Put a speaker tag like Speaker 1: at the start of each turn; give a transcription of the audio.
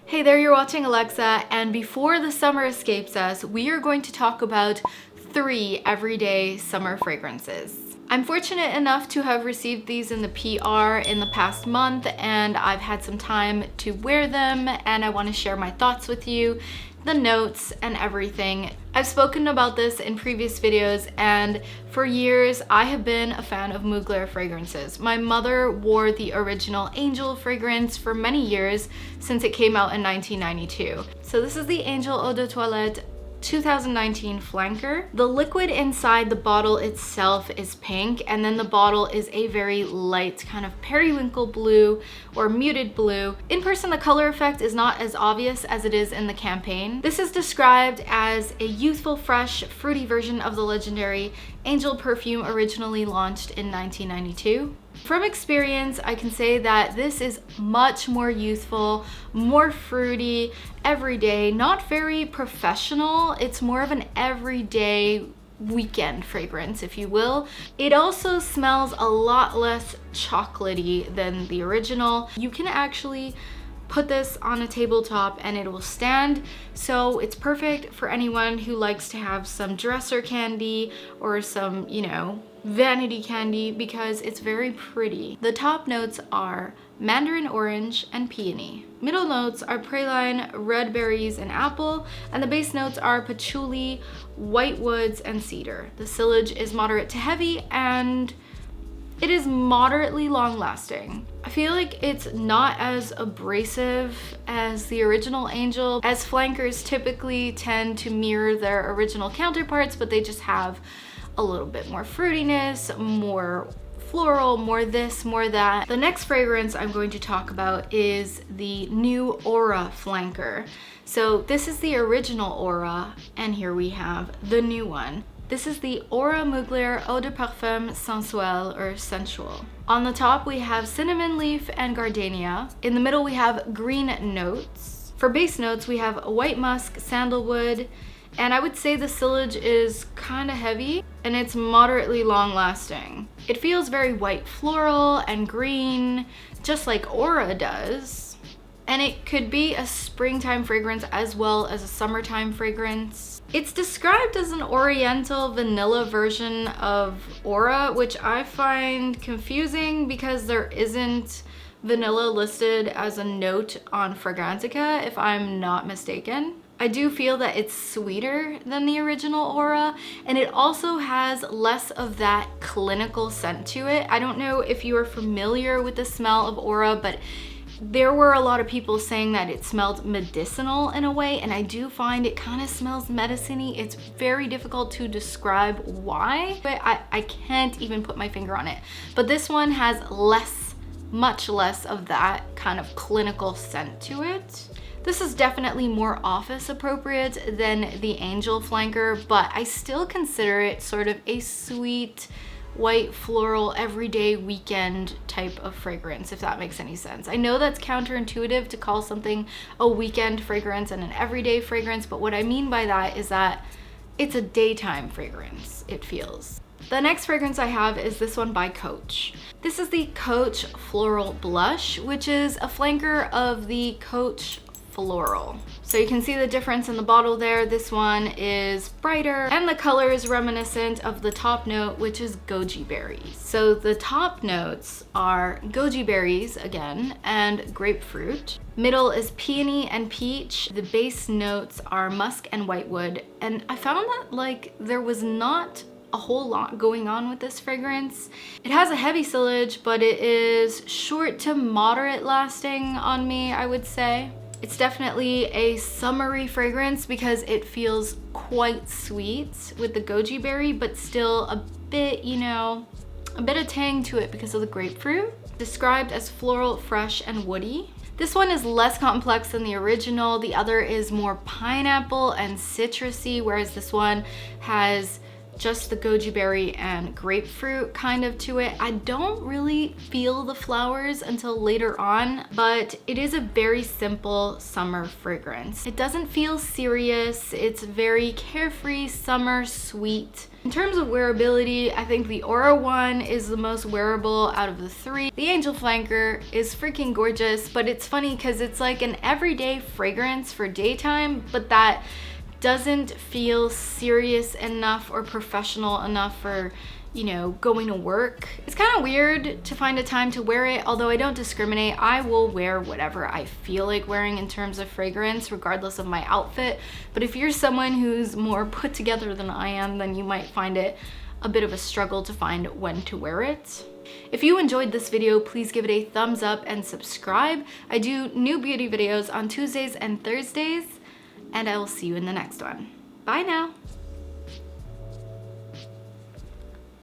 Speaker 1: Hey there, you're watching Alexa, and before the summer escapes us, we are going to talk about 3 everyday summer fragrances. I'm fortunate enough to have received these in the PR in the past month, and I've had some time to wear them, and I want to share my thoughts with you, the notes and everything. I've spoken about this in previous videos, and for years I have been a fan of Mugler fragrances. My mother wore the original Angel fragrance for many years since it came out in 1992. So this is the Angel Eau de Toilette 2019 flanker. The liquid inside the bottle itself is pink, and then the bottle is a very light kind of periwinkle blue or muted blue. In person, the color effect is not as obvious as it is in the campaign. This is described as a youthful, fresh, fruity version of the legendary Angel perfume originally launched in 1992. From experience, I can say that this is much more youthful, more fruity, everyday, not very professional. It's more of an everyday weekend fragrance, if you will. It also smells a lot less chocolatey than the original. You can actually put this on a tabletop and it will stand, so it's perfect for anyone who likes to have some dresser candy or some, vanity candy, because it's very pretty. The top notes are mandarin orange and peony. Middle notes are praline, red berries, and apple, and the base notes are patchouli, white woods, and cedar. The sillage is moderate to heavy, and it is moderately long lasting. I feel like it's not as abrasive as the original Angel, as flankers typically tend to mirror their original counterparts, but they just have a little bit more fruitiness, more floral, more this, more that. The next fragrance I'm going to talk about is the new Aura flanker. So this is the original Aura, and here we have the new one. This is the Aura Mugler Eau de Parfum Sensuel, or Sensual. On the top we have cinnamon leaf and gardenia. In the middle we have green notes. For base notes we have white musk, sandalwood, and I would say the sillage is kind of heavy and it's moderately long lasting. It feels very white floral and green, just like Aura does. And it could be a springtime fragrance as well as a summertime fragrance. It's described as an oriental vanilla version of Aura, which I find confusing because there isn't vanilla listed as a note on Fragrantica, if I'm not mistaken. I do feel that it's sweeter than the original Aura, and it also has less of that clinical scent to it. I don't know if you are familiar with the smell of Aura, but there were a lot of people saying that it smelled medicinal in a way, and I do find it kind of smells medicine-y. It's very difficult to describe why, but I can't even put my finger on it. But this one has much less of that kind of clinical scent to it. This is definitely more office appropriate than the Angel flanker, but I still consider it sort of a sweet, white, floral, everyday weekend type of fragrance, if that makes any sense. I know that's counterintuitive to call something a weekend fragrance and an everyday fragrance, but what I mean by that is that it's a daytime fragrance, it feels. The next fragrance I have is this one by Coach. This is the Coach Floral Blush, which is a flanker of the Coach Floral. So you can see the difference in the bottle there. This one is brighter and the color is reminiscent of the top note, which is goji berries. So the top notes are goji berries again and grapefruit. Middle is peony and peach. The base notes are musk and whitewood. And I found that there was not a whole lot going on with this fragrance. It has a heavy sillage, but it is short to moderate lasting on me, I would say. It's definitely a summery fragrance because it feels quite sweet with the goji berry, but still a bit, a bit of tang to it because of the grapefruit. Described as floral, fresh, and woody. This one is less complex than the original. The other is more pineapple and citrusy, whereas this one has just the goji berry and grapefruit kind of to it. I don't really feel the flowers until later on, but it is a very simple summer fragrance. It doesn't feel serious. It's very carefree, summer, sweet. In terms of wearability, I think the Aura one is the most wearable out of the three. The Angel Flanker is freaking gorgeous, but it's funny because it's like an everyday fragrance for daytime, but that doesn't feel serious enough or professional enough for, you know, going to work. It's kind of weird to find a time to wear it, although I don't discriminate. I will wear whatever I feel like wearing in terms of fragrance, regardless of my outfit. But if you're someone who's more put together than I am, then you might find it a bit of a struggle to find when to wear it. If you enjoyed this video, please give it a thumbs up and subscribe. I do new beauty videos on Tuesdays and Thursdays, and I will see you in the next one. Bye now.